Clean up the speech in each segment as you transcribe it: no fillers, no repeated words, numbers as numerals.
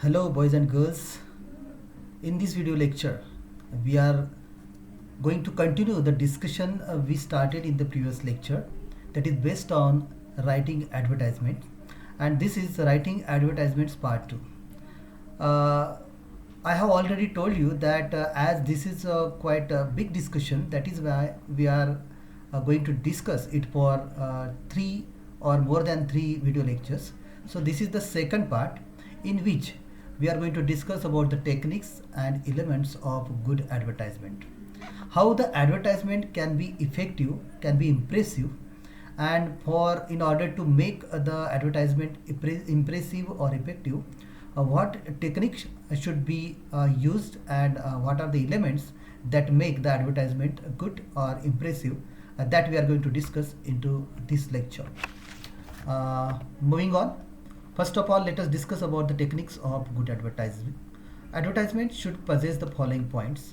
Hello boys and girls. In this video lecture, we are going to continue the discussion we started in the previous lecture, that is based on writing advertisement, and this is writing advertisements part 2. Uh, I have already told you that as this is quite a big discussion, that is why we are going to discuss it for 3 or more than 3 video lectures. So this is the second part in which we are going to discuss about the techniques and elements of good advertisement. How the advertisement can be effective, can be impressive, and for in order to make the advertisement impressive or effective, what techniques should be used, and what are the elements that make the advertisement good or impressive, that we are going to discuss into this lecture. Moving on, first of all, let us discuss about the techniques of good advertising. Advertisement should possess the following points.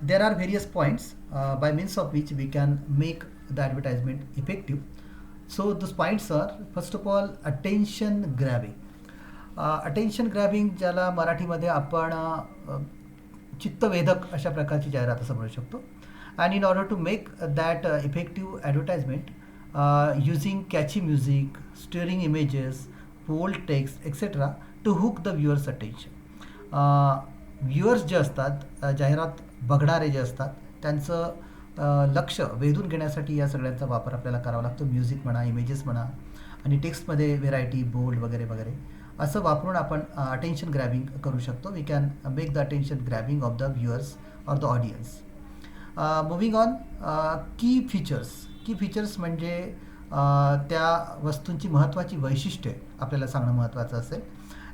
There are various points by means of which we can make the advertisement effective. So those points are, first of all, attention grabbing. Attention grabbing ज्याला मराठीमध्ये आपण चित्तवेधक अशा प्रकारची जाहिरात असं म्हणू शकतो. And in order to make that effective advertisement using catchy music, stirring images, bold text etcetera to hook the viewers attention. Viewers जे असतात, जाहिरात बघणारे जे असतात, त्यांचं लक्ष वेधून घेण्यासाठी या सगळ्यांचा वापर आपल्याला करावा लागतो. म्युझिक म्हणा, इमेजेस म्हणा, आणि टेक्स्टमध्ये व्हेरायटी, बोल्ड वगैरे वगैरे असं वापरून आपण अटेन्शन ग्रॅबिंग करू शकतो. We can make the attention grabbing of the viewers or the audience. Moving on, key features. Key features म्हणजे त्या वस्तूंची महत्त्वाची वैशिष्ट्ये आपल्याला सांगणं महत्त्वाचं असेल.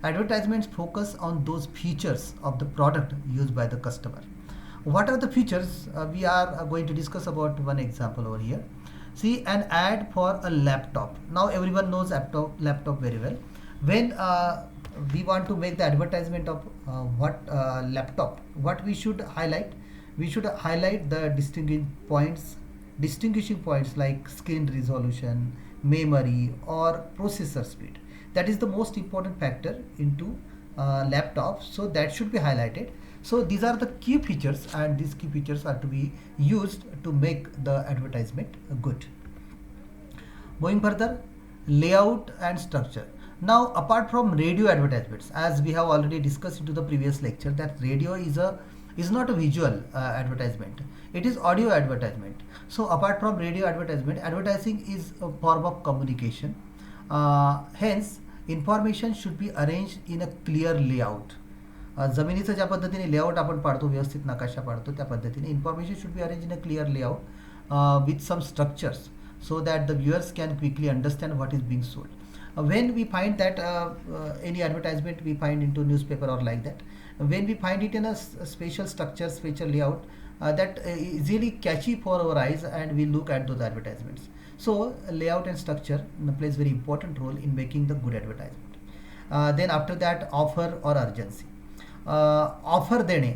Advertisements focus on those features of the product use by the customer. What are the features? We are going to discuss about one example over here. See, an ad for a laptop. Now everyone knows laptop very well. When we want to make the advertisement of what laptop, what we should highlight? We should highlight the distinguishing points like screen resolution, memory, or processor speed. That is the most important factor into laptop, so that should be highlighted. So these are the key features, and these key features are to be used to make the advertisement good. Moving further, layout and structure. Now, apart from radio advertisements, as we have already discussed into the previous lecture, that radio is not a visual advertisement; it is audio advertisement. So, apart from radio advertisement, advertising is a form of communication. Hence, information should be arranged in a clear layout. जमिनीचं ज्या पद्धतीने layout आपण पाडतो, व्यवस्थित नकाशा पाडतो, त्या पद्धतीने information should be arrange in a clear layout with some structures, so that the viewers can quickly understand what is being sold. When we find that any advertisement we find into newspaper or like that, when we find it in a special structure, special layout, that easily catchy for our eyes, and we look at those advertisements. So layout and structure plays very important role in making the good advertisement. Then after that, offer or urgency. Offer देणे.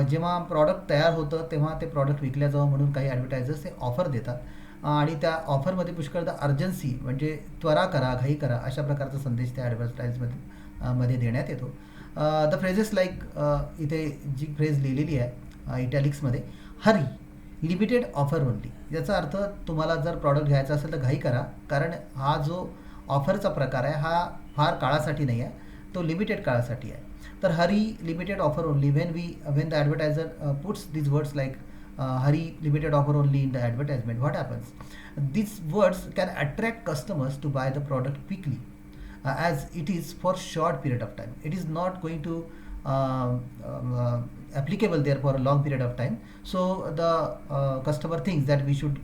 जेव्हा product तयार होतं तेव्हा ते product विकल्या जावं म्हणून काही ॲडव्हर्टायझर्स ते ऑफर देतात, आणि त्या ऑफरमध्ये पुष्कळदा अर्जन्सी म्हणजे त्वरा करा, घाई करा अशा प्रकारचा संदेश त्या ॲडव्हर्टाईजमध्ये देण्यात येतो. द फ्रेजेस लाईक, इथे जी फ्रेज लिहिलेली आहे इटॅलिक्समध्ये, हरी, लिमिटेड ऑफर ओनली. याचा अर्थ तुम्हाला जर प्रॉडक्ट घ्यायचा असेल तर घाई करा, कारण हा जो ऑफरचा प्रकार आहे हा फार काळासाठी नाही आहे, तो लिमिटेड काळासाठी आहे. तर hurry, limited offer only. when the advertiser puts these words like hurry, limited offer only in the advertisement, what happens? These words can attract customers to buy the product quickly, as it is for short period of time. It is not going to applicable there for a long period of time. So the customer thinks that we should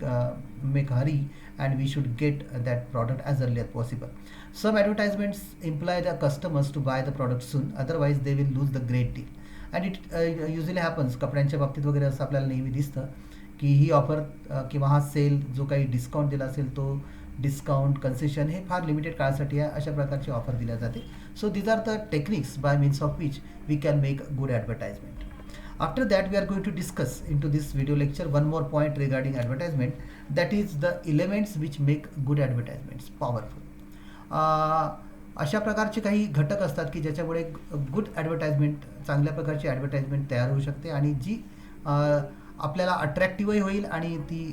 make hurry, and we should get that product as early as possible. Some advertisements imply the customers to buy the product soon, otherwise they will lose the great deal. And it usually happens, कपड्यांच्या बाबतीत वगैरे असं आपल्याला नेहमी दिसतं की ही offer किंवा हा सेल जो काही डिस्काउंट दिला असेल, तो डिस्काउंट, कन्सेशन हे फार लिमिटेड काळासाठी आहे, अशा प्रकारची ऑफर दिल्या जाते. So these are the techniques by means of which we can make good advertisement. After that, we are going to discuss into this video lecture one more point regarding advertisement, that is the elements which make good advertisements powerful. अशा प्रकारचे काही घटक असतात की ज्याच्यामुळे good advertisement, चांगल्या प्रकारची advertisement तयार होऊ शकते आणि जी अ, आपल्याला अट्रॅक्टिव्हही होईल आणि ती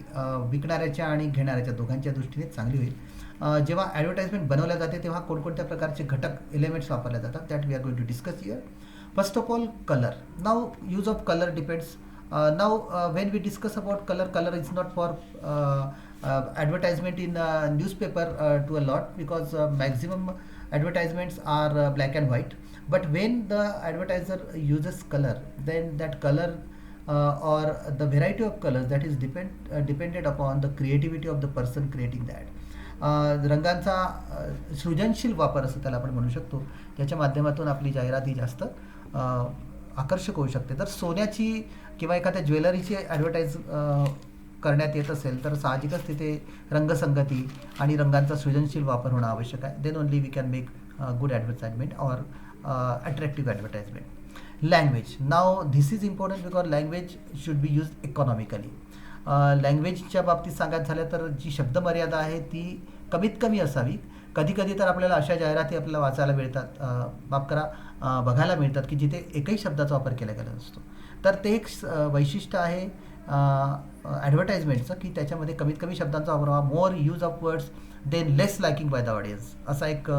विकणाऱ्याच्या आणि घेणाऱ्याच्या दोघांच्या दृष्टीने चांगली होईल. जेव्हा ॲडव्हर्टाइजमेंट बनवल्या जाते तेव्हा कोणकोणत्या प्रकारचे घटक एलिमेंट्स वापरले जातात, that we are going to discuss here. First of all, color. Now, use of color depends. Now, when we discuss about color, color is not for advertisement in newspaper to a lot, because maximum advertisements are black and white. But when the advertiser uses color, then that color or the variety of colors, that is depended upon the creativity of the person creating that. रंगांचा सृजनशील वापर असं त्याला आपण म्हणू शकतो, ज्याच्या माध्यमातून आपली जाहिरात ही जास्त आकर्षक होऊ शकते. तर सोन्याची किंवा एखाद्या ज्वेलरीची ॲडव्हर्टाईज करण्यात येत असेल तर साहजिकच तिथे रंगसंगती आणि रंगांचा सृजनशील वापर होणं आवश्यक आहे. Then only we can make good advertisement or attractive advertisement. Language. Now this is important because language should be use economically. लँग्वेजच्या बाबतीत सांगायचं झालं तर जी शब्दमर्यादा आहे ती कमीत कमी असावी. कधी कधी तर आपल्याला अशा जाहिराती आपल्याला वाचायला मिळतात, माफ करा, बघायला मिळतात की जिथे एकही शब्दाचा वापर केला गेला नसतो. तर ते एक वैशिष्ट्य आहे ॲडव्हर्टाइजमेंटचं की त्याच्यामध्ये कमीत कमी शब्दांचा वापर व्हावा. More use of words then less liking by the audience, असा एक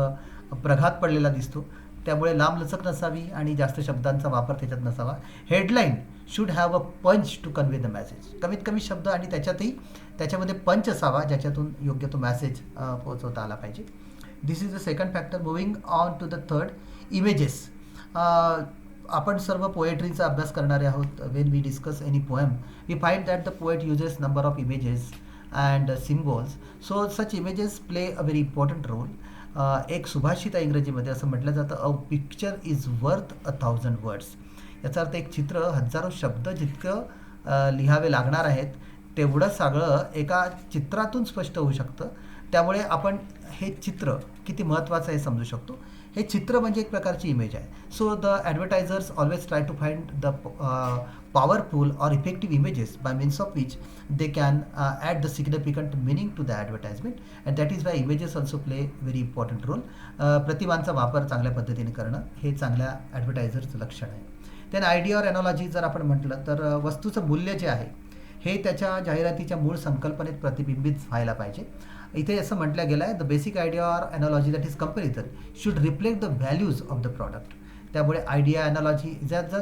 प्रघात पडलेला दिसतो. त्यामुळे लांबलचक नसावी आणि जास्त शब्दांचा वापर त्याच्यात नसावा. Headline should have a punch to convey the message. कमीत कमी शब्द आणि त्याच्यामध्ये पंच असावा ज्याच्यातून योग्य तो मॅसेज पोहोचवता आला पाहिजे. This is the second factor. Moving on to the third, images. आपण सर्व पोएट्रीचा अभ्यास करणारे आहोत. When we discuss any poem we find that the poet uses number of images and symbols. So such images play a very important role. एक सुभाषित आहे इंग्रजीमध्ये, असं म्हटलं जातं, a picture is worth 1,000 words. याचा अर्थ एक चित्र हजारो शब्द जितकं लिहावे लागणार आहेत तेवढं सगळं एका चित्रातून स्पष्ट होऊ शकतं. त्यामुळे आपण हे चित्र किती महत्त्वाचं आहे समजू शकतो. हे चित्र म्हणजे एक प्रकारची इमेज आहे. So the advertisers always try to find the powerful or effective images by means of which they can add the significant meaning to the advertisement, and that is why images also play very important role. प्रतिमांचा वापर चांगल्या पद्धतीने करणं हे चांगल्या ॲडव्हर्टायझरचं लक्षण आहे. Then idea और analogy जर आपण म्हटलं तर वस्तूचं मूल्य जे आहे हे त्याच्या जाहिरातीच्या मूळ संकल्पनेत प्रतिबिंबित व्हायला पाहिजे. इथे असं म्हटलं गेलं आहे, द बेसिक आयडिया और analogy that is comparison should reflect the values of the product. त्यामुळे आयडिया एनॉलॉजी जर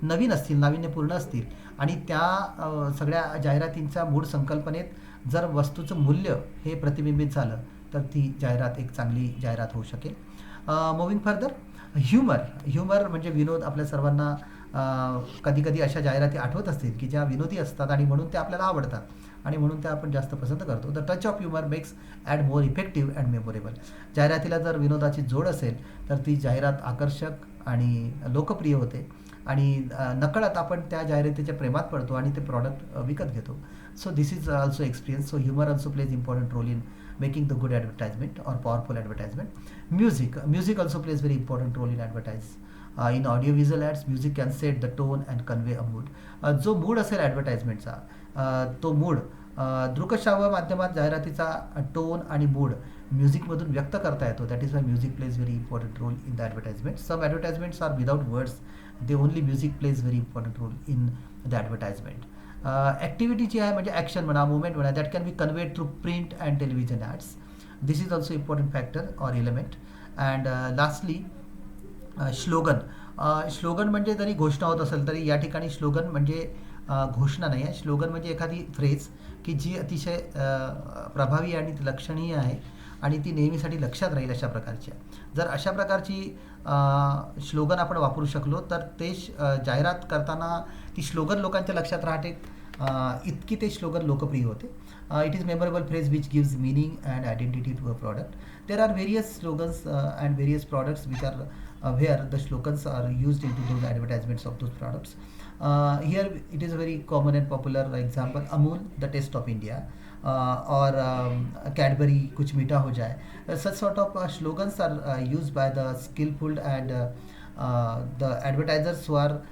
नवीन असतील, नाविन्यपूर्ण असतील आणि त्या सगळ्या जाहिरातींच्या मूळ संकल्पनेत जर वस्तूचं मूल्य हे प्रतिबिंबित झालं तर ती जाहिरात एक चांगली जाहिरात होऊ शकेल. मुव्हिंग फर्दर, ह्युमर म्हणजे विनोद. आपल्या सर्वांना कधी कधी अशा जाहिराती आठवत असतील की ज्या विनोदी असतात आणि म्हणून त्या आपल्याला आवडतात आणि म्हणून त्या आपण जास्त पसंत करतो. The touch of humour makes ad more effective and memorable. जाहिरातीला जर विनोदाची जोड असेल तर ती जाहिरात आकर्षक आणि लोकप्रिय होते आणि नकळत आपण त्या जाहिरातीच्या प्रेमात पडतो आणि ते प्रॉडक्ट विकत घेतो. So this is also experience. So humour also plays important role in making the good advertisement or powerful advertisement. Music also plays very important role in advertise. In audiovisual ads, music can set the tone and convey a mood. जो mood असेल ॲडव्हर्टाइजमेंटचा तो mood दृकश्राव्य माध्यमात जाहिरातीचा tone आणि mood म्युझिकमधून व्यक्त करता येतो. That is why music plays very important role in the advertisement. Some advertisements are without words, they only music plays very important role in the advertisement. Activity जी आहे म्हणजे ॲक्शन म्हणा, movement म्हणा, that can be conveyed through print and television ads. This is also important factor or element. And lastly slogan. Slogan म्हणजे जरी घोषणा होत असेल तरी या ठिकाणी स्लोगन म्हणजे घोषणा नाही आहे. स्लोगन म्हणजे एखादी फ्रेज की जी अतिशय प्रभावी आणि लक्षणीय आहे आणि ती नेहमीसाठी लक्षात राहील अशा प्रकारची आहे. जर अशा प्रकारची स्लोगन आपण वापरू शकलो तर ते जाहिरात करताना ती स्लोगन लोकांच्या लक्षात राहते, इतकी ते स्लोगन लोकप्रिय होते. It is memorable phrase which gives meaning and identity to a product. There are various slogans and various products which are where the slogans are used into those advertisements of those products. Here it is a very common and popular example, Amul, the taste of India, or Cadbury, kuch meeta ho jaye. Such sort of slogans are used by the skillful and the advertisers who are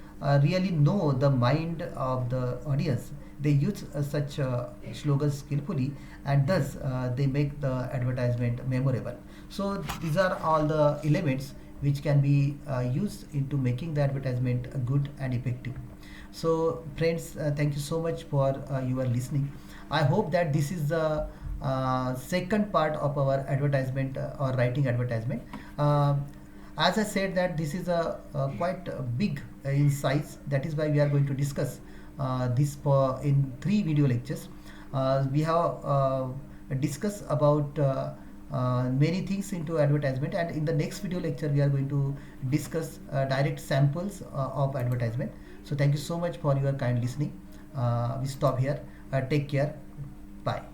really know the mind of the audience. They use such slogans skillfully and thus they make the advertisement memorable. So these are all the elements which can be used into making the advertisement good and effective. So friends, thank you so much for your listening. I hope that this is the second part of our advertisement or writing advertisement. As I said that this is a quite big in size, that is why we are going to discuss this for in 3 video lectures. We have discussed about many things into advertisement, and in the next video lecture we are going to discuss direct samples of advertisement. So thank you so much for your kind listening. We stop here. Take care. Bye.